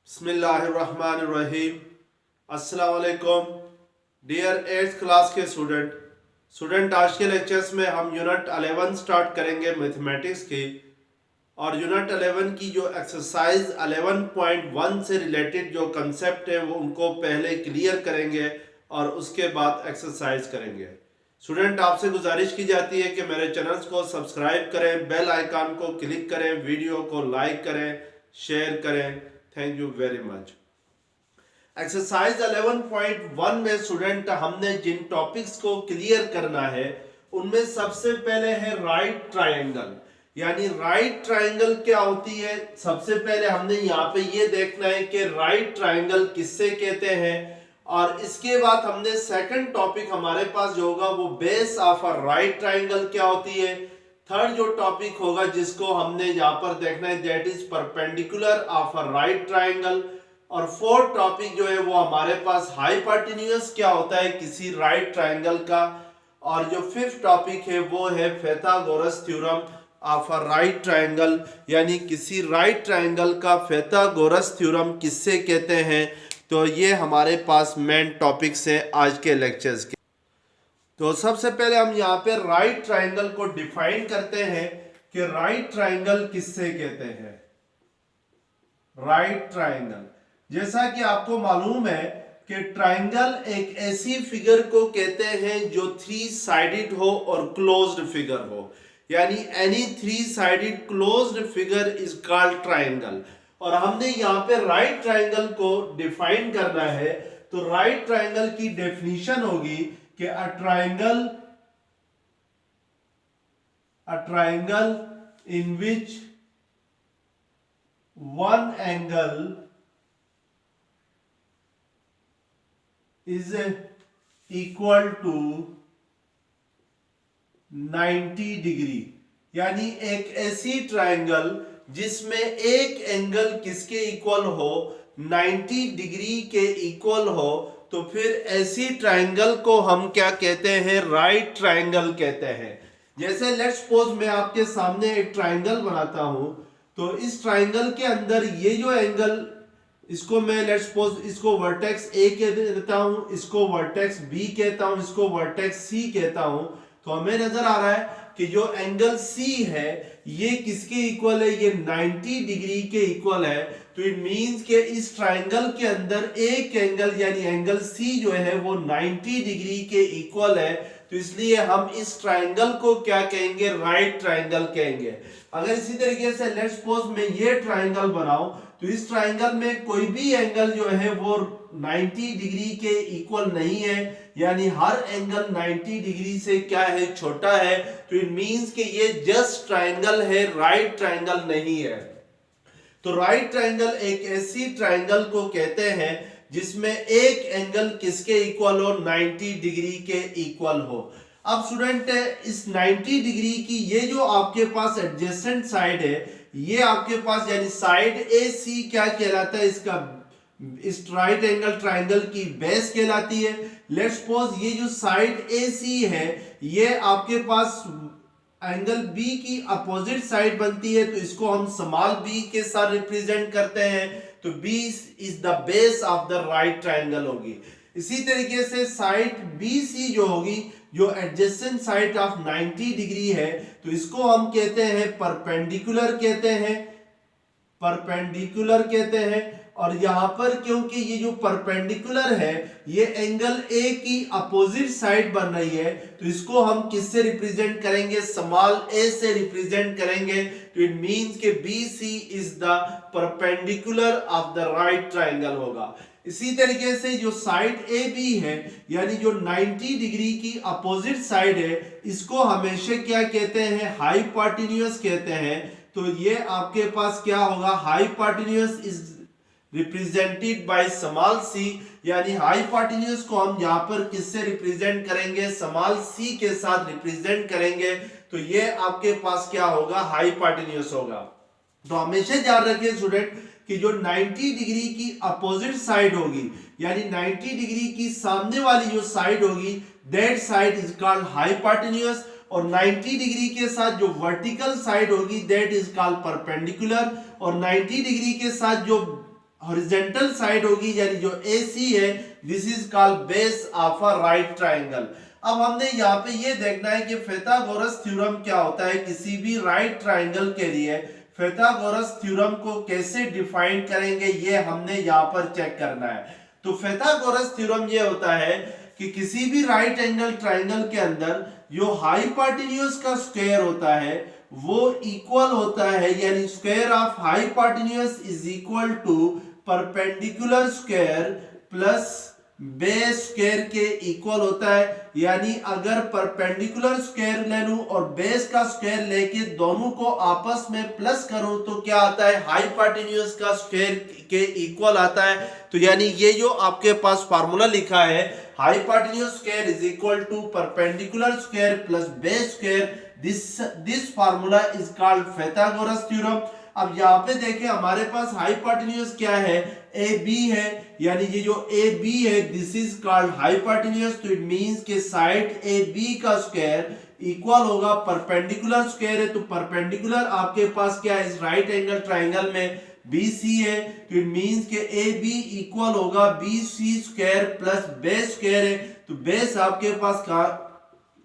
बिस्मिल्लाहिर्रहमानिर्रहीम। अस्सलाम वालेकुम डियर 8th क्लास के स्टूडेंट आज के लेक्चर्स में हम यूनिट 11 स्टार्ट करेंगे मैथमेटिक्स की। और यूनिट 11 की जो एक्सरसाइज 11.1 से रिलेटेड जो कंसेप्ट है वो उनको पहले क्लियर करेंगे और उसके बाद एक्सरसाइज करेंगे। स्टूडेंट आपसे गुजारिश की जाती है कि मेरे चैनल्स को सब्सक्राइब करें, बेल आइकन को क्लिक करें, वीडियो को लाइक करें, शेयर करें। Thank you very much. Exercise 11.1 में स्टूडेंट हमने जिन टॉपिक्स को क्लियर करना है उनमें सबसे पहले है राइट ट्रायंगल। यानी राइट ट्रायंगल क्या होती है, सबसे पहले हमने यहाँ पे ये देखना है कि राइट ट्रायंगल किससे कहते हैं। और इसके बाद हमने सेकंड टॉपिक हमारे पास जो होगा वो base of a right triangle क्या होती है। थर्ड जो टॉपिक होगा जिसको हमने यहाँ पर देखना है that is perpendicular of a right triangle. और फोर्थ टॉपिक जो है वो हमारे पास हाइपोटेन्यूज क्या होता है किसी राइट ट्रायंगल का। और जो फिफ्थ टॉपिक है वो है Pythagoras theorem of a right triangle, यानी किसी राइट ट्रायंगल का पाइथागोरस थ्योरम किससे कहते हैं। तो ये हमारे पास मेन टॉपिक्स हैं आज के लेक्चर्स के। तो सबसे पहले हम यहाँ पे राइट ट्रायंगल को डिफाइन करते हैं कि राइट ट्रायंगल किससे कहते हैं। राइट ट्रायंगल, जैसा कि आपको मालूम है कि ट्रायंगल एक ऐसी फिगर को कहते हैं जो 3 साइडेड हो और क्लोज्ड फिगर हो। यानी any 3 sided closed figure is called triangle. और हमने यहाँ पे राइट ट्रायंगल को डिफाइन करना है तो राइट ट्रायंगल की डेफिनेशन होगी कि a triangle in which one angle is equal to 90 degree. यानी एक ऐसी ट्रायंगल जिसमें एक एंगल किसके इक्वल हो, 90 डिग्री के इक्वल हो, तो फिर ऐसी ट्रायंगल को हम क्या कहते हैं, राइट ट्रायंगल कहते हैं। जैसे लेट्स सपोज मैं आपके सामने एक ट्रायंगल बनाता हूं, तो इस ट्रायंगल के अंदर ये जो एंगल, इसको मैं लेट्स सपोज इसको वर्टेक्स ए कह देता हूं, इसको वर्टेक्स बी कहता हूं, इसको वर्टेक्स सी कहता हूं। तो हमें नजर आ रहा है कि जो एंगल सी है ये किसके इक्वल है, ये 90 डिग्री के इक्वल है। तो इट मींस कि इस ट्रायंगल के अंदर एक एंगल यानी एंगल सी जो है वो 90 डिग्री के इक्वल है। तो इसलिए हम इस ट्रायंगल को क्या कहेंगे, राइट ट्रायंगल कहेंगे। अगर इसी तरीके से लेट्स सपोज मैं ये ट्रायंगल बनाऊं, तो इस ट्रायंगल में कोई भी एंगल जो है वो 90 डिग्री के इक्वल नहीं है, यानी हर एंगल 90 डिग्री से क्या है, छोटा है। तो इट मींस कि ये जस्ट ट्रायंगल है, राइट ट्रायंगल नहीं है। तो राइट ट्रायंगल एक ऐसी ट्रायंगल को कहते हैं जिसमें एक एंगल किसके इक्वल हो, 90 डिग्री के इक्वल हो। अब स्टूडेंट इस 90 डिग्री की ये जो आपके पास एडजेसेंट साइड है, ये आपके पास यानी साइड ए सी क्या कहलाता है, इसका इस राइट एंगल ट्रायंगल की बेस कहलाती है। लेट्स सपोज ये जो साइड ए सी है ये आपके पास एंगल बी की अपोजिट साइड बनती है, तो इसको हम स्मॉल बी के साथ रिप्रेजेंट करते हैं। तो B is the base of the right triangle होगी। इसी तरीके से साइड बी सी जो होगी, जो एडजेसेंट साइड ऑफ 90 डिग्री है, तो इसको हम कहते हैं परपेंडिकुलर कहते हैं, परपेंडिकुलर कहते हैं। और यहां पर क्योंकि ये जो परपेंडिकुलर है ये एंगल ए की अपोजिट साइड बन रही है, तो इसको हम किससे रिप्रेजेंट करेंगे, स्मॉल ए से रिप्रेजेंट करेंगे। तो इट मींस कि B C is the perpendicular of the right triangle होगा। इसी तरीके से जो साइड ए बी है यानी जो 90 डिग्री की अपोजिट साइड है, इसको हमेशा क्या कहते हैं, हाइपोटेन्यूज कहते हैं। तो ये आपके पास क्या होगा, hypotenuse is represented by small c, यानी हाइपोटेन्यूज को हम यहाँ पर किससे रिप्रेजेंट करेंगे, स्मॉल सी के साथ रिप्रेजेंट करेंगे। तो ये आपके पास क्या होगा, हाइपोटेन्यूज होगा। तो हमेशा याद रखिए स्टूडेंट कि जो 90 डिग्री की अपोजिट साइड होगी यानी 90 डिग्री की सामने वाली जो साइड होगी, that side is called hypotenuse. और 90 डिग्री के साथ जो वर्टिकल साइड होगी दैट इज कॉल्ड परपेंडिकुलर। और 90 डिग्री के साथ जो हॉरिजॉन्टल साइड होगी यानी जो AC है, this is called base of a right triangle. अब हमने यहाँ पे ये देखना है कि pythagoras थ्योरम क्या होता है किसी भी राइट ट्राइंगल के लिए। pythagoras थ्योरम को कैसे डिफाइन करेंगे ये हमने यहाँ पर चेक करना है। तो pythagoras थ्योरम ये होता है कि किसी भी राइट एंगल ट्राइंगल के अंदर जो हाइपोटेन्यूज का स्क्वायर होता है वो इक्वल होता है, यानी square of hypotenuse is equal to perpendicular square plus base square के इक्वल होता है। यानी अगर परपेंडिकुलर स्क्वायर ले लूं और बेस का स्क्वायर लेके दोनों को आपस में प्लस करूं तो क्या आता है, हाइपोटेन्यूज का स्क्वायर के इक्वल आता है। तो यानी ये जो आपके पास फार्मूला लिखा है, hypotenuse square is equal to perpendicular square plus base square, this formula is called pythagoras theorem. अब यहाँ पे देखें हमारे पास हाइपोटेन्यूज क्या है, AB है, यानी ये जो AB है दिस इज कॉल्ड हाइपोटेन्यूज। तो इट मींस के साइड AB का स्क्वायर इक्वल होगा परपेंडिकुलर स्क्वायर है, तो परपेंडिकुलर आपके पास क्या है इस राइट एंगल ट्राइंगल में BC है, तो इट मींस के AB इक्वल होगा BC square plus base square है। तो बेस आपके पास का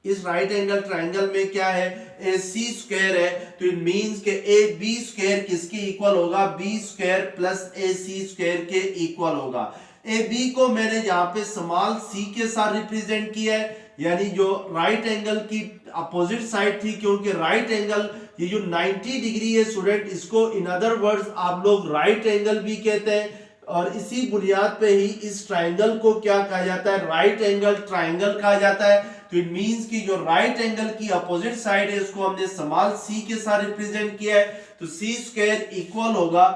इस राइट एंगल ट्राइंगल में क्या है, AC स्क्वायर है, तो इट मींस के AB स्क्वायर किसके इक्वल होगा, B square plus AC square के इक्वल होगा। AB को मैंने यहाँ पे स्मॉल c के साथ रिप्रेजेंट किया है, यानी जो राइट एंगल की अपोजिट साइड थी, क्योंकि राइट एंगल ये जो 90 डिग्री है स्टूडेंट, इसको इन अदर वर्ड्स आप लोग राइट एंगल भी कहते हैं, और इसी बुनियाद पे ही इस ट्राइंगल को क्या कहा जाता है, राइट एंगल ट्राइंगल कहा जाता है। तो इट मींस कि जो राइट एंगल की अपोजिट साइड है उसको हमने स्मॉल c के साथ रिप्रेजेंट किया है, तो c स्क्वायर इक्वल होगा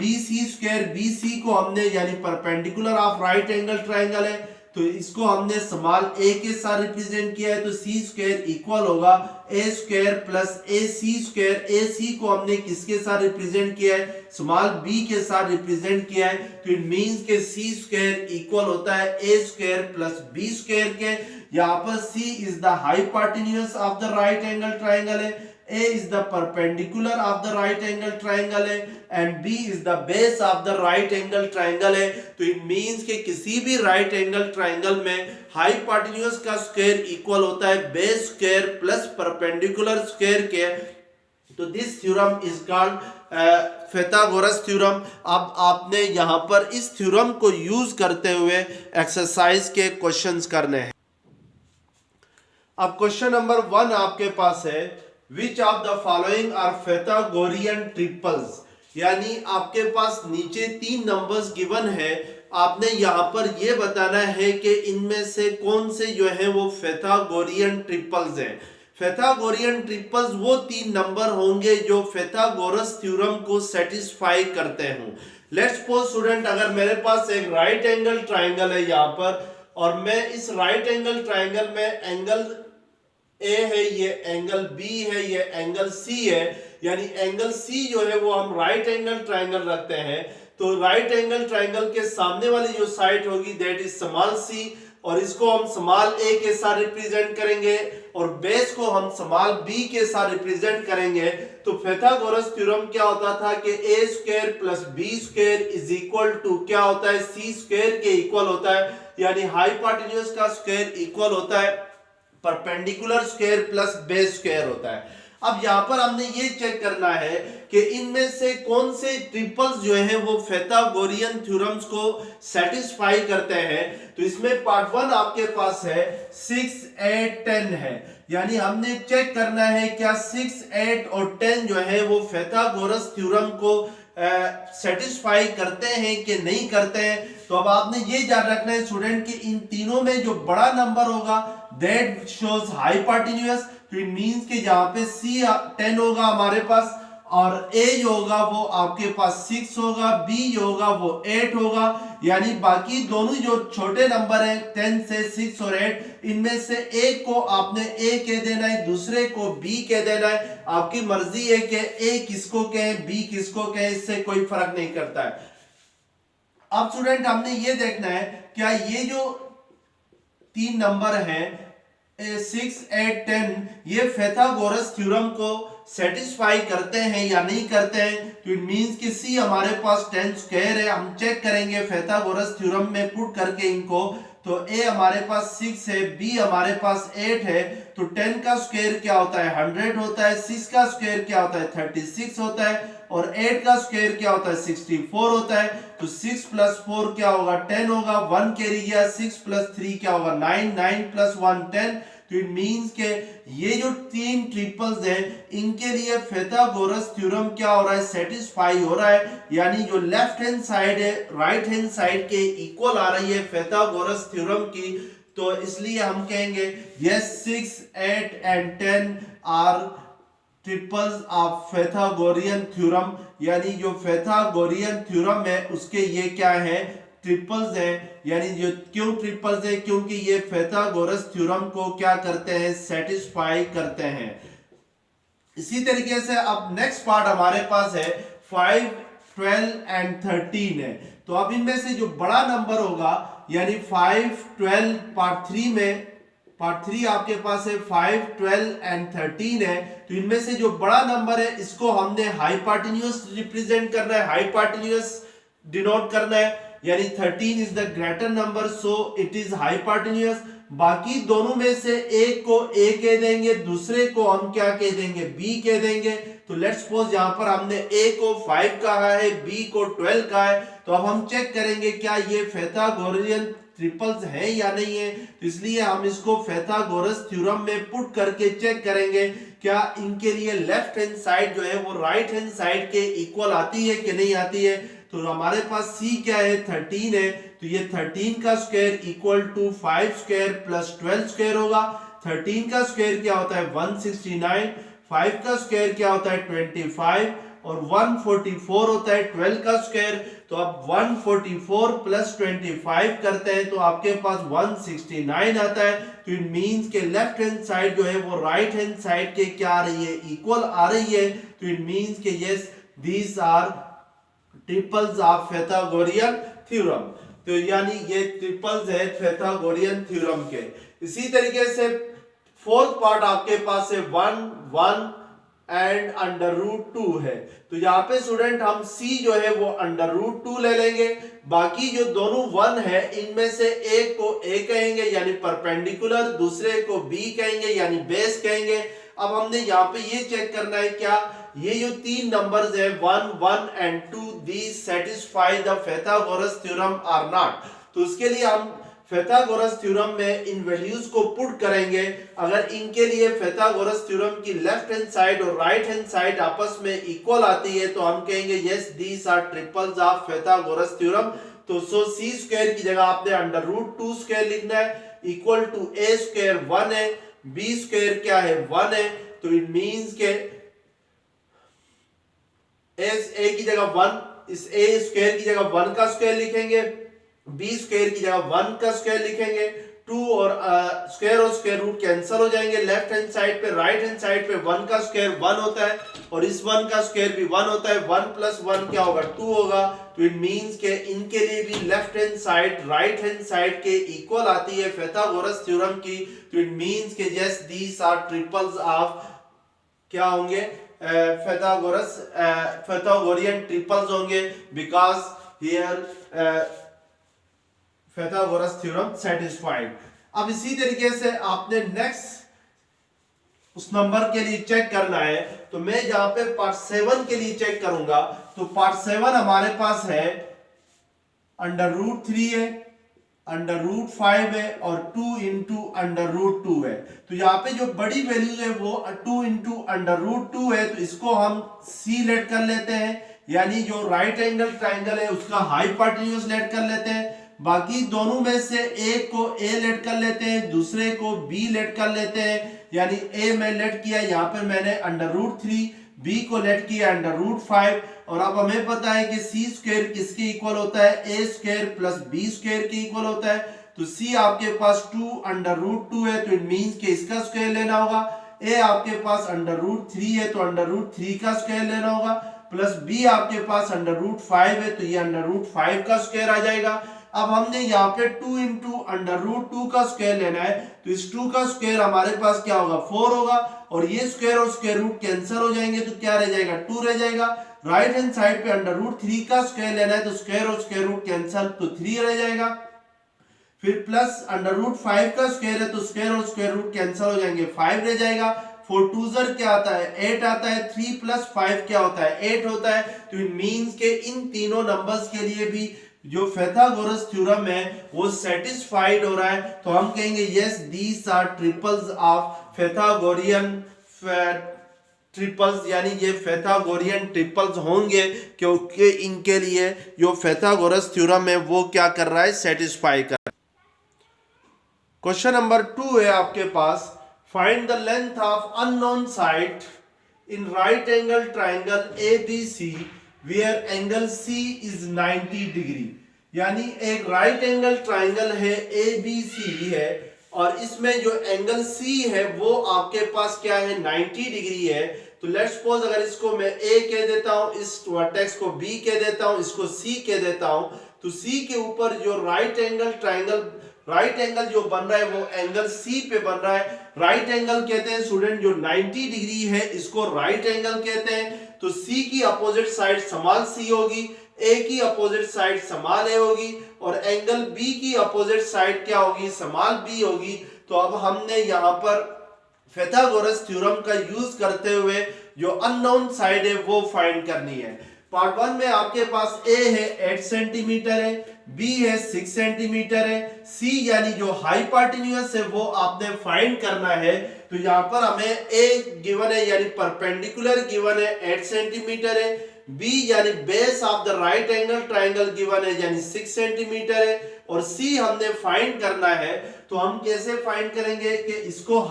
BC स्क्वायर। BC को हमने यानी perpendicular of right angle triangle है, तो इसको हमने स्मॉल a के साथ रिप्रेजेंट किया है, तो c स्क्वायर इक्वल होगा a square plus AC square. AC को हमने किसके साथ रिप्रेजेंट किया है, स्मॉल b के साथ रिप्रेजेंट किया है, तो इट मींस के c स्क्वायर इक्वल होता है a square plus b square के। यहाँ पर c is the hypotenuse of the right angle triangle है, A is the perpendicular of the right angle triangle है, and B is the base of the right angle triangle है। तो it means कि किसी भी right angle triangle में hypotenuse का square equal होता है base square plus perpendicular square के। तो this theorem is called pythagoras theorem. अब आपने यहाँ पर इस थ्योरम को यूज करते हुए एक्सरसाइज के क्वेश्चंस करने हैं। अब क्वेश्चन नंबर 1 आपके पास है, Which of the following are Pythagorean triples? यानी आपके पास नीचे 3 नंबर्स गिवन है, आपने यहाँ पर ये बताना है कि इनमें से कौन से जो है वो Pythagorean ट्रिपल्स हैं। Pythagorean ट्रिपल्स वो 3 नंबर होंगे जो Pythagoras थ्योरम को सेटिस्फाई करते हों। लेट्स सपोज स्टूडेंट, अगर मेरे पास एक राइट एंगल ट्राइंगल है यहाँ पर, और मैं इस राइट एंगल ट्राइंगल में एंगल A है, ये एंगल B है, ये एंगल C है, यानी एंगल C जो है वो हम राइट एंगल ट्राइंगल रखते हैं, तो राइट एंगल ट्राइंगल के सामने वाली जो साइड होगी दैट इज स्मॉल c, और इसको हम स्मॉल a के साथ रिप्रेजेंट करेंगे और बेस को हम स्मॉल b के साथ रिप्रेजेंट करेंगे। तो pythagoras थ्योरम क्या होता था कि a square plus b square is equal to क्या होता है, c स्क्वायर के इक्वल होता है, यानी हाइपोटेन्यूज का स्क्वायर इक्वल होता है perpendicular square plus base square होता है। अब यहाँ पर हमने ये चेक करना है कि इनमें से कौन से ट्रिपल्स जो हैं वो Pythagorean थ्योरम्स को सेटिस्फाई करते हैं। तो इसमें पार्ट 1 आपके पास है 6, 8, 10 है, यानी हमने चेक करना है क्या 6, 8 और 10 जो है वो Pythagoras थ्योरम को सेटिस्फाई करते हैं कि नहीं करते हैं। तो अब आपने ये याद रखना है स्टूडेंट कि इन तीनों में जो बड़ा नंबर होगा दैट शोज हाइपोटेन्यूज। तो इट मींस कि यहाँ पे C 10 होगा हमारे पास, और A जो होगा वो आपके पास 6 होगा, B जो होगा वो 8 होगा, यानी बाकी दोनों जो छोटे नंबर हैं 10 से 6 और 8, इनमें से एक को आपने A कह देना है, दूसरे को B कह देना है। आपकी मर्जी है कि A किसको कहें B किसको कहें, इससे कोई फर्क नहीं करता है। अब स्टूडेंट हमने ये देखना है क्या ये जो 3 नंबर हैं 6, 8, 10 ये pythagoras थ्योरम को सेटिस्फाई करते हैं या नहीं करते हैं, तो इट मींस कि सी हमारे पास 10 स्क्वायर है। हम चेक करेंगे pythagoras थ्योरम में पुट करके इनको, तो ए हमारे पास 6 है, बी हमारे पास 8 है, तो 10 का स्क्वायर क्या होता है 100 होता है, 6 का स्क्वायर क्या होता है 36 होता है, और 8 का स्क्वायर क्या होता है 64 होता है। तो 6 प्लस 4 क्या होगा 10 होगा, 1 कैरी गया, 6 प्लस 3 क्या होगा 9, 9 प्लस 1 10। तो इट मींस के ये जो तीन ट्रिपल्स हैं इनके लिए pythagoras थ्योरम क्या हो रहा है सेटिस्फाई हो रहा है, यानी जो लेफ्ट हैंड साइड है राइट हैंड साइड के इक्वल आ रही है pythagoras थ्योरम की। तो इसलिए हम कहेंगे yes 6, 8 and 10 are triples of pythagorean theorem, यानी जो pythagorean थ्योरम है उसके ये क्या है ट्रिपल्स है। यानी जो क्यों ट्रिपल्स है, क्योंकि ये pythagoras थ्योरम को क्या करते हैं सेटिस्फाई करते हैं। इसी तरीके से अब नेक्स्ट पार्ट हमारे पास है 5, 12 एंड 13 है। तो अब इनमें से जो बड़ा नंबर होगा यानी 5, 12 पार्ट 3 आपके पास है 5, 12 एंड 13 है। तो इनमें से जो बड़ा नंबर है इसको हमने हाइपोटेन्यूज रिप्रेजेंट करना है, हाइपोटेन्यूज डिनोट करना है, यानी 13 is the greater number so it is hypotenuse. बाकी दोनों में से एक को ए कह देंगे, दूसरे को हम क्या कह देंगे बी कह देंगे। तो लेट्स सपोज यहां पर हमने ए को 5 कहा है, बी को 12 कहा है, तो अब हम चेक करेंगे क्या ये pythagorean ट्रिपल्स है या नहीं है। तो इसलिए हम इसको pythagoras थ्योरम में पुट करके चेक करेंगे क्या इनके लिए लेफ्ट हैंड साइड जो है वो राइट हैंड साइड के इक्वल आती है कि नहीं आती है। तो हमारे पास C क्या है 13 है, तो ये 13 का square equal to 5 square plus 12 square होगा। 13 का स्क्वायर क्या होता है 169, 5 का स्क्वायर क्या होता है 25 और 144 होता है 12 का स्क्वायर। तो अब 144 प्लस 25 करते हैं तो आपके पास 169 आता है। तो इट मींस के लेफ्ट हैंड साइड जो है वो राइट हैंड साइड के क्या आ रही है इक्वल आ रही है। तो इट मींस के yes these are triples of pythagorean theorem. तो यानी ये ट्रिपल्स है pythagorean थ्योरम के। इसी तरीके से फोर्थ पार्ट आपके पास है 1, 1 एंड अंडर रूट 2 है। तो यहाँ पे स्टूडेंट हम C जो है वो अंडर रूट 2 ले लेंगे, बाकी जो दोनों 1 है इनमें से एक को A कहेंगे यानी परपेंडिकुलर, दूसरे को B कहेंगे यानी बेस कहेंगे। अब हमने यहाँ पे ये चेक करना है क्या ये जो तीन नंबर्स है 1, 1 and 2 these satisfy the Pythagoras theorem or not। तो उसके लिए हम Pythagoras थ्योरम में इन वैल्यूज को पुट करेंगे। अगर इनके लिए Pythagoras थ्योरम की लेफ्ट हैंड साइड और राइट हैंड साइड आपस में इक्वल आती है तो हम कहेंगे yes these are triples of Pythagoras theorem. तो सो C स्क्वायर की जगह आपने अंडर रूट 2 स्क्वायर लिखना है इक्वल टू A स्क्वायर 1 है, B स्क्वायर क्या है 1 है। तो इट मींस के ए की जगह 1, इस ए स्क्वायर की जगह 1 का स्क्वायर लिखेंगे, बी स्क्वायर की जगह 1 का स्क्वायर लिखेंगे, 2 और स्क्वायर रूट कैंसिल हो जाएंगे। लेफ्ट हैंड साइड पे राइट हैंड साइड पे 1 का स्क्वायर 1 होता है और इस 1 का स्क्वायर भी 1 होता है। 1 प्लस 1 क्या होगा 2 होगा। तो इट मींस के इनके लिए भी left hand side right hand side के इक्वल आती है Pythagoras थ्योरम की। तो इट मींस के yes these are triples of क्या होंगे Pythagorean ट्रिपल्स होंगे because here Pythagoras theorem satisfied. अब इसी तरीके से आपने नेक्स्ट उस नंबर के लिए चेक करना है। तो मैं यहां पे पार्ट 7 के लिए चेक करूंगा। तो पार्ट 7 हमारे पास है अंडर रूट 3 है, अंडर रूट 5 है और 2 इंटू अंडर रूट 2 है। तो यहाँ पे जो बड़ी वैल्यू है वो 2 इंटू अंडर रूट 2 है। तो इसको हम C लेट कर लेते हैं, यानी जो राइट एंगल ट्राइंगल है उसका हाइपोटेन्यूज लेट कर लेते हैं। बाकी दोनों में से एक को A लेट कर लेते हैं, दूसरे को B लेट कर लेते हैं। यानी A में लेट किया, यहाँ पर मैंने अंडर रूट 3, B को लेट किया अंडर रूट 5। और अब हमें पता है कि C स्क्वायर किसके इक्वल होता है A square plus B square के इक्वल होता है। तो C आपके पास 2 अंडर रूट 2 है तो इट मींस कि इसका स्क्वायर लेना होगा। A आपके पास अंडर रूट 3 है तो अंडर रूट 3 का स्क्वायर लेना होगा, प्लस B आपके पास अंडर रूट 5 है तो ये अंडर रूट 5 का स्क्वायर आ जाएगा। अब हमने यहाँ पे 2 इंटू अंडर रूट 2 का स्क्वायर लेना है, तो इस 2 का स्क्वायर हमारे पास क्या होगा 4 होगा, और ये स्क्वायर और स्क्वायर रूट कैंसिल हो जाएंगे, तो क्या रह जाएगा 2 रह जाएगा। राइट हैंड साइड पे अंडर रूट 3 का स्क्वायर लेना है, तो स्क्वायर और स्क्वायर रूट कैंसिल, तो 3 रह जाएगा। फिर प्लस अंडर रूट 5 का स्क्वायर है, तो स्क्वायर और स्क्वायर रूट कैंसिल हो जाएंगे, 5 रह जाएगा। 4 2 ज़र क्या आता है 8 आता है, 3 प्लस 5 क्या होता है 8 होता है। तो इट मींस के इन तीनों नंबर्स के लिए भी जो पाइथागोरस थ्योरम है वो सेटिस्फाइड हो रहा है, तो हम कहेंगे yes these are triples of Pythagorean triples, यानी ये पाइथागोरियन ट्रिपल्स होंगे क्योंकि इनके लिए जो पाइथागोरस थ्योरम है वो क्या कर रहा है सेटिस्फाई कर रहा है। क्वेश्चन नंबर 2 है आपके पास, find the length of unknown side in right angle triangle ABC where angle C is 90 degree. यानी एक राइट एंगल ट्राइंगल है ABC है, और इसमें जो एंगल C है वो आपके पास क्या है 90 डिग्री है। तो लेट्स सपोज अगर इसको मैं A कह देता हूं, इस वर्टेक्स को B कह देता हूं, इसको C कह देता हूं, तो C के ऊपर जो राइट एंगल जो बन रहा है वो एंगल C पे बन रहा है। राइट एंगल कहते हैं स्टूडेंट जो 90 डिग्री है इसको राइट एंगल कहते हैं। तो C की अपोजिट साइड स्मॉल c होगी, A की अपोजिट साइड स्मॉल a होगी, और एंगल B की अपोजिट साइड क्या होगी स्मॉल b होगी। तो अब हमने यहाँ पर पाइथागोरस थ्योरम का यूज करते हुए जो अननोन साइड है वो फाइंड करनी है। पार्ट 1 में आपके पास A है 8 सेंटीमीटर है, B है 6 सेंटीमीटर है, C यानी जो हाइपोटेन्यूज है वो आपने फाइंड करना है। तो यहाँ पर हमें A गिवन है यानी परपेंडिकुलर गिवन है 8 सेंटीमीटर है, B यानी base of the right angle triangle given है यानी 6 सेंटीमीटर है, और C हमने फाइंड करना है। तो हम कैसे फाइंड करेंगे कि इसको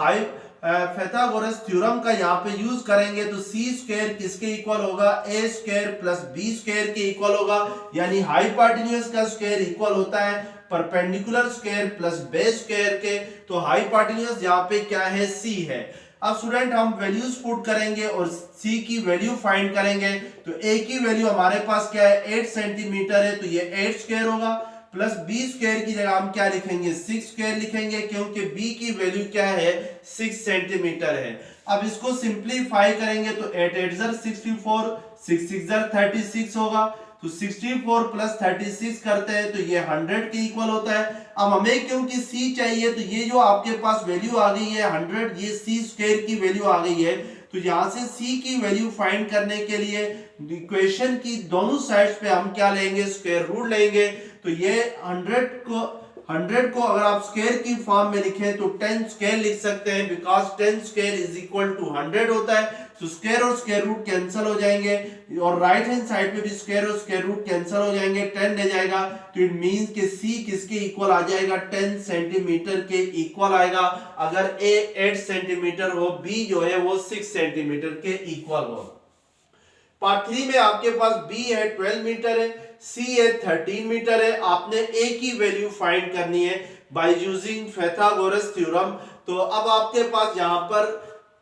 पाइथागोरस थ्योरम का यहाँ पे यूज करेंगे, तो C स्क्वायर किसके इक्वल होगा A square plus B square के इक्वल होगा, यानी हाइपोटेन्यूज का स्क्वायर इक्वल होता है perpendicular square plus base square के। तो हाइपोटेन्यूज यहाँ पे क्या है C है। अब स्टूडेंट हम वैल्यूज पुट करेंगे और C की वैल्यू फाइंड करेंगे। तो A की वैल्यू हमारे पास क्या है 8 सेंटीमीटर है, तो ये 8 स्क्वायर होगा, प्लस B स्क्वायर की जगह हम क्या लिखेंगे 6 स्क्वायर लिखेंगे, क्योंकि B की वैल्यू क्या है 6 सेंटीमीटर है। अब इसको सिंप्लीफाई करेंगे तो 8 8 ज़र 64, 6 6 ज़र 36 होगा, तो 64 प्लस 36 करते हैं तो ये 100 के इक्वल होता है। अब हमें क्योंकि C चाहिए, तो ये जो आपके पास वैल्यू आ गई है 100, ये C स्क्वायर की वैल्यू आ गई है। तो यहां से C की वैल्यू फाइंड करने के लिए इक्वेशन की दोनों साइड्स पे हम क्या लेंगे स्क्वायर रूट लेंगे। तो ये 100 को अगर आप स्क्वायर की फॉर्म में लिखें तो 10 स्क्वायर लिख सकते हैं, because 10 square is equal to 100 होता है। तो स्क्वायर और स्क्वायर रूट कैंसिल हो जाएंगे, और राइट हैंड साइड पे भी स्क्वायर और स्क्वायर रूट कैंसिल हो जाएंगे, 10 रह जाएगा। तो इट मींस कि C किसके इक्वल आ जाएगा 10 सेंटीमीटर के इक्वल आएगा अगर A 8 सेंटीमीटर हो, B जो है वो 6 सेंटीमीटर के इक्वल हो। पार्ट 3 में आपके पास B है 12 मीटर है, C है 13 मीटर है। आपने A की वैल्यू फाइंड करनी है बाय यूजिंग पाइथागोरस थ्योरम। तो अब आपके पास यहाँ पर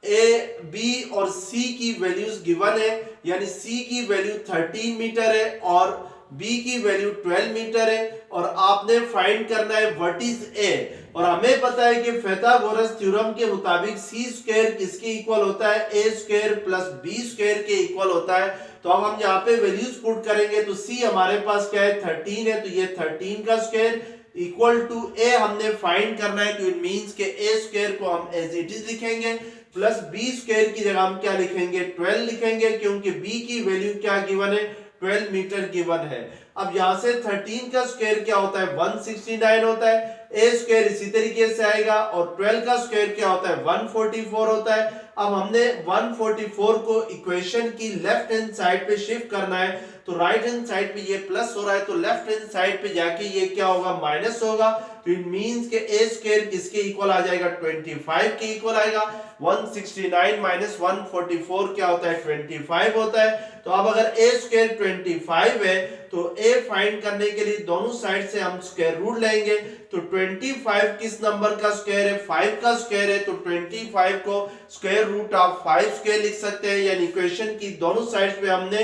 A, B और C की वैल्यूज गिवन है, यानी C की वैल्यू 13 मीटर है और B की वैल्यू 12 मीटर है, और आपने फाइंड करना है व्हाट इज A। और हमें पता है कि पाइथागोरस थ्योरम के मुताबिक C स्क्वायर किसके इक्वल होता है A square plus B square के इक्वल होता है। तो अब हम यहाँ पे वैल्यूज पुट करेंगे, तो C हमारे पास क्या है 13 है, तो ये 13 का स्क्वायर इक्वल टू A हमने फाइंड करना है। तो इट मींस के A स्क्वायर को हम एज इट इज लिखेंगे, प्लस B स्क्वायर की जगह हम क्या लिखेंगे 12 लिखेंगे, क्योंकि B की वैल्यू क्या गिवन है 12 मीटर गिवन है। अब यहां से 13 का स्क्वायर क्या होता है 169 होता है, A स्क्वायर इसी तरीके से आएगा, और 12 का स्क्वायर क्या होता है 144 होता है। अब हमने 144 को इक्वेशन की लेफ्ट हैंड साइड पे शिफ्ट करना है, तो राइट हैंड साइड पे ये प्लस हो रहा है, तो लेफ्ट हैंड साइड पे जाके ये क्या होगा माइनस होगा। तो इट मींस के A स्क्वायर किसके इक्वल आ जाएगा 25 के इक्वल आएगा। 169 माइनस 144 क्या होता है 25 होता है। तो अब अगर A स्क्वायर 25 है तो A फाइंड करने के लिए दोनों साइड से हम स्क्वायर रूट लेंगे। तो 25 किस नंबर का स्क्वायर है 5 का स्क्वायर है, तो 25 को स्क्वायर रूट ऑफ 5 स्क्वायर लिख सकते हैं, यानी इक्वेशन की दोनों साइड्स पे हमने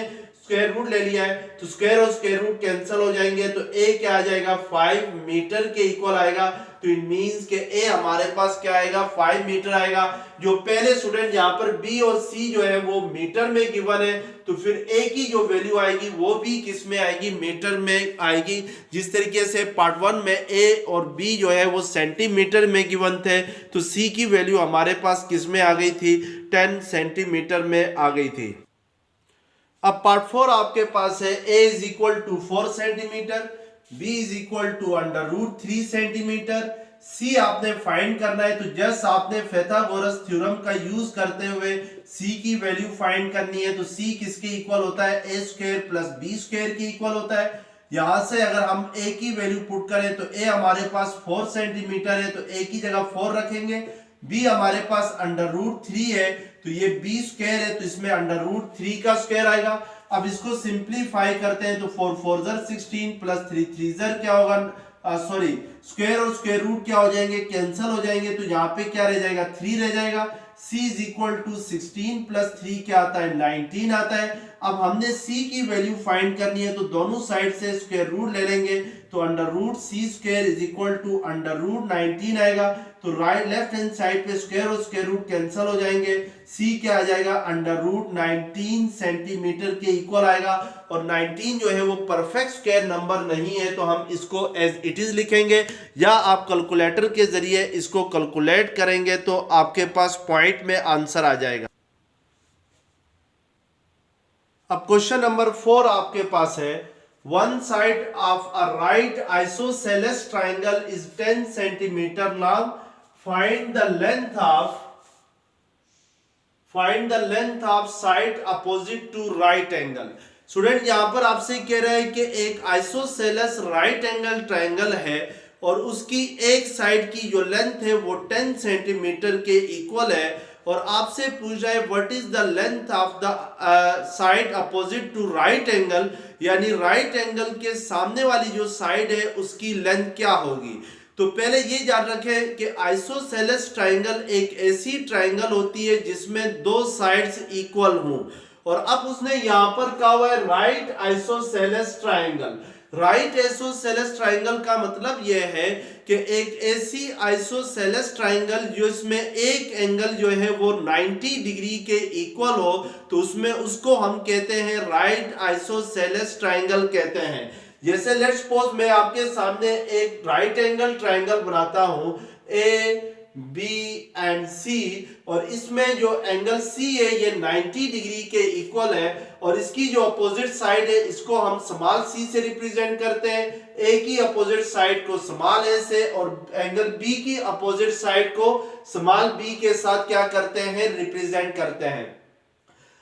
स्क्वायर रूट ले लिया है तो स्क्वायर और स्क्वायर रूट कैंसिल हो जाएंगे, तो a क्या आ जाएगा 5 मीटर के इक्वल आएगा। तो इट मींस के a हमारे पास क्या आएगा 5 मीटर आएगा। जो पहले स्टूडेंट यहाँ पर b और c जो है वो मीटर में गिवन है, तो फिर a की जो वैल्यू आएगी वो भी किस में आएगी, मीटर में आएगी। जिस तरीके से पार्ट 1 में a और b जो है वो सेंटीमीटर में गिवन थे, तो c की वैल्यू हमारे पास किस में आ गई थी, 10 सेंटीमीटर में आ गई थी। अब पार्ट 4 आपके पास है a is equal to 4 centimetre, b is equal to under root 3 centimetre, c आपने फाइंड करना है। तो जस्ट आपने पाइथागोरस थ्योरम का यूज करते हुए c की वैल्यू फाइंड करनी है। तो c किसके इक्वल होता है, a square plus b square के इक्वल होता है। यहां से अगर हम a की वैल्यू पुट करें तो a हमारे पास 4 सेंटीमीटर है, तो a की जगह 4 रखेंगे। b हमारे पास अंडर रूट 3 है, तो ये b स्क्वायर है, तो इसमें अंडर रूट 3 का स्क्वायर आएगा। अब इसको सिंप्लीफाई करते हैं तो 4 4 16 प्लस 3 3 क्या होगा, सॉरी स्क्वायर और स्क्वायर रूट क्या हो जाएंगे, कैंसिल हो जाएंगे। तो यहाँ पे क्या रह जाएगा, 3 रह जाएगा। c is equal to 16 plus 3 क्या आता है, 19 आता है। अब हमने c की वैल्यू फाइंड करनी है, तो दोनों साइड से स्क्वायर रूट ले लेंगे, तो under root c square is equal to under root 19 आएगा। तो राइट लेफ्ट हैंड साइड पे स्क्वायर और स्क्वायर रूट कैंसिल हो जाएंगे। c क्या आ जाएगा, अंडर रूट 19 सेंटीमीटर के इक्वल आएगा। और 19 जो है वो परफेक्ट स्क्वायर नंबर नहीं है, तो हम इसको एज इट इज लिखेंगे, या आप कैलकुलेटर के जरिए इसको कैलकुलेट करेंगे तो आपके पास पॉइंट में आंसर आ जाएगा। अब क्वेश्चन नंबर 4 आपके पास है, one side of a right isosceles triangle is 10 centimetre long, find the length of side opposite to right angle. Student यहां पर आपसे कह रहा है कि एक आइसोसेलेस राइट एंगल ट्राइंगल है और उसकी एक साइड की जो लेंथ है वो 10 सेंटीमीटर के इक्वल है, और आपसे पूछ रहा है what is the length of the side opposite to right angle, यानी राइट एंगल के सामने वाली जो साइड है उसकी लेंथ क्या होगी। तो पहले ये याद रखें कि आइसोसेलेस ट्राइंगल एक ऐसी ट्राइंगल होती है जिसमें दो साइड्स इक्वल हों, और अब उसने यहां पर कहा हुआ है right isosceles triangle. Right isosceles triangle का मतलब यह है कि एक ऐसी आइसोसेलेस ट्राइंगल जो इसमें एक एंगल जो है वो 90 डिग्री के इक्वल हो, तो उसमें उसको हम कहते हैं राइट आइसोसेलेस ट्राइंगल कहते हैं। जैसे लेट्स सपोज मैं आपके सामने एक राइट एंगल ट्राइंगल बनाता हूं ए बी एंड सी, और इसमें जो एंगल सी है ये 90 डिग्री के इक्वल है, और इसकी जो अपोजिट साइड है इसको हम स्मॉल सी से रिप्रेजेंट करते हैं, ए की अपोजिट साइड को स्मॉल ए से, और एंगल बी की अपोजिट साइड को स्मॉल बी के साथ क्या करते हैं, रिप्रेजेंट करते हैं।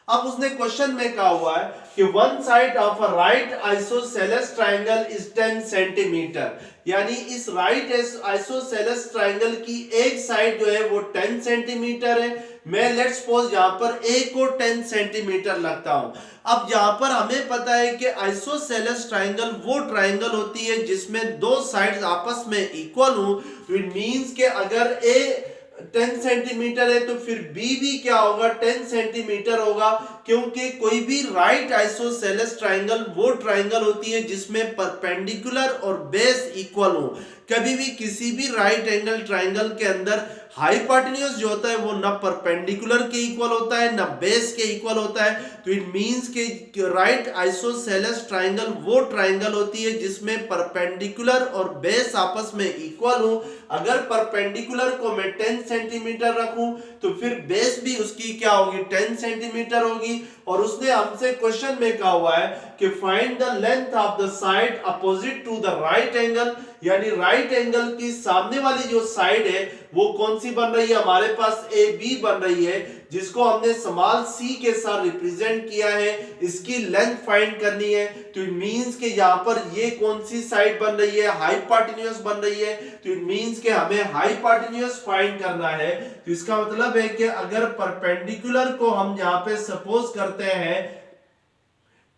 अब उसने क्वेश्चन में कहा हुआ है कि one side of a right isosceles triangle is 10 centimetre, यानी इस राइट आइसोसेलेस ट्राइंगल की एक साइड जो है वो 10 सेंटीमीटर है। मैं लेट्स सपोज यहां पर ए को 10 सेंटीमीटर लगता हूं। अब यहां पर हमें पता है कि आइसोसेलेस ट्राइंगल वो ट्राइंगल होती है जिसमें दो साइड्स आपस में इक्वल हो। तो इट मींस कि अगर ए 10 सेंटीमीटर है तो फिर बी भी क्या होगा, 10 सेंटीमीटर होगा, क्योंकि कोई भी राइट आइसोसेलेस ट्राइंगल वो ट्राइंगल होती है जिसमें परपेंडिकुलर और बेस इक्वल हो। कभी भी किसी भी राइट एंगल ट्राइंगल के अंदर हाइपोटेन्यूज जो होता है वो ना परपेंडिकुलर के इक्वल होता है ना बेस के इक्वल होता है। तो इट मींस कि राइट आइसोसेलेस ट्राइंगल वो ट्राइंगल होती है जिसमें परपेंडिकुलर और बेस आपस में इक्वल हो। अगर परपेंडिकुलर को मैं 10 सेंटीमीटर रखूं तो फिर बेस भी उसकी क्या होगी, 10 सेंटीमीटर होगी। और उसने हमसे क्वेश्चन में कहा हुआ है कि find the length of the side opposite to the right angle, यानी राइट एंगल की सामने वाली जो साइड है वो कौन सी बन रही है, हमारे पास ए बी बन रही है, जिसको हमने स्मॉल सी के साथ रिप्रेजेंट किया है। इसकी लेंथ फाइंड करनी है। तो इट मींस कि यहां पर ये कौन सी साइड बन रही है, हाइपोटेन्यूज बन रही है। तो इट मींस कि हमें हाइपोटेन्यूज फाइंड करना है। तो इसका मतलब है कि अगर परपेंडिकुलर को हम यहां पे सपोज करते हैं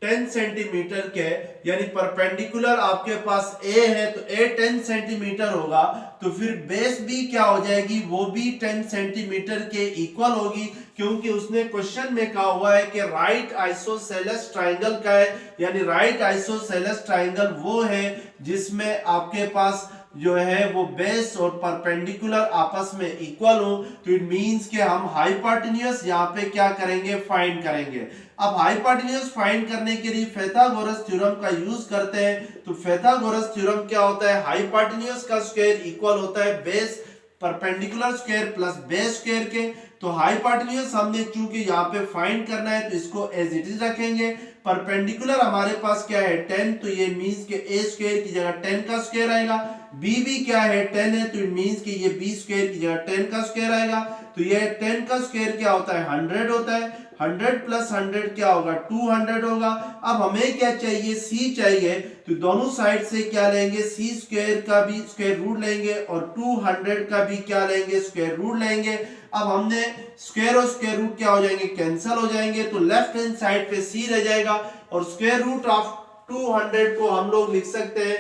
10 सेंटीमीटर के, यानी परपेंडिकुलर आपके पास ए है तो ए 10 सेंटीमीटर होगा, तो फिर बेस भी क्या हो जाएगी, वो भी 10 सेंटीमीटर के इक्वल होगी, क्योंकि उसने क्वेश्चन में कहा हुआ है कि राइट आइसोसेलेस ट्राइंगल का है, यानी राइट आइसोसेलेस ट्राइंगल वो है जिसमें आपके पास जो है वो बेस और परपेंडिकुलर आपस में इक्वल हो। तो इट मींस कि हम हाइपोटेन्यूज यहाँ पे क्या करेंगे, फाइंड करेंगे। अब हाइपोटेन्यूज फाइंड करने के लिए पाइथागोरस थ्योरम का यूज करते हैं। तो पाइथागोरस थ्योरम क्या होता है, हाइपोटेन्यूज का स्क्वायर इक्वल होता है base perpendicular square plus base square के। तो हाइपोटेन्यूज हमने चूंकि यहाँ पे फाइंड करना है तो इसको एज इट इज रखेंगे। परपेंडिकुलर हमारे पास क्या है 10, तो ये मींस के ए स्क्वायर की जगह 10 का स्क्वायर आएगा। बी भी क्या है 10 है, तो इट मींस कि ये बी स्क्वायर की जगह 10 का स्क्वायर आएगा। तो ये 10 का स्क्वायर क्या होता है 100 होता है। 100 प्लस 100 क्या होगा 200 होगा। अब हमें क्या चाहिए, सी चाहिए, तो दोनों साइड से क्या लेंगे, सी स्क्वायर का भी स्क्वायर रूट लेंगे और 200 का भी क्या लेंगे, स्क्वायर रूट लेंगे। अब हमने स्क्वायर और स्क्वायर रूट क्या हो जाएंगे, कैंसिल हो जाएंगे, तो लेफ्ट हैंड साइड पे सी रह जाएगा और स्क्वायर रूट ऑफ 200 को हम लोग लिख सकते हैं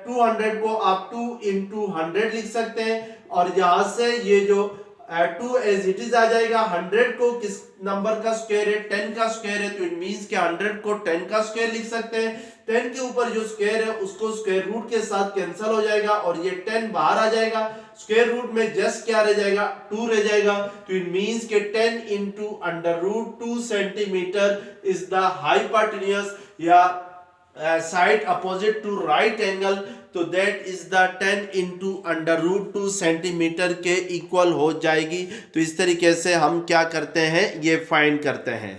200 को आप 2 into 100 लिख सकते हैं। और यहां से ये जो 2 एज इट इज आ जाएगा। 100 को किस नंबर का स्क्वायर है, 10 का स्क्वायर है, तो इट मींस कि 100 को 10 का स्क्वायर लिख सकते हैं। 10 के ऊपर जो स्क्वायर है उसको स्क्वायर रूट के साथ कैंसिल हो जाएगा और ये 10 बाहर आ जाएगा। स्क्वायर रूट में जस्ट क्या रह जाएगा 2 रह जाएगा। तो इट मींस कि 10 into √2 centimetre is the hypotenuse या side opposite to right angle. तो that is the 10 into √2 centimetre के इक्वल हो जाएगी। तो इस तरीके से हम क्या करते हैं, ये फाइंड करते हैं।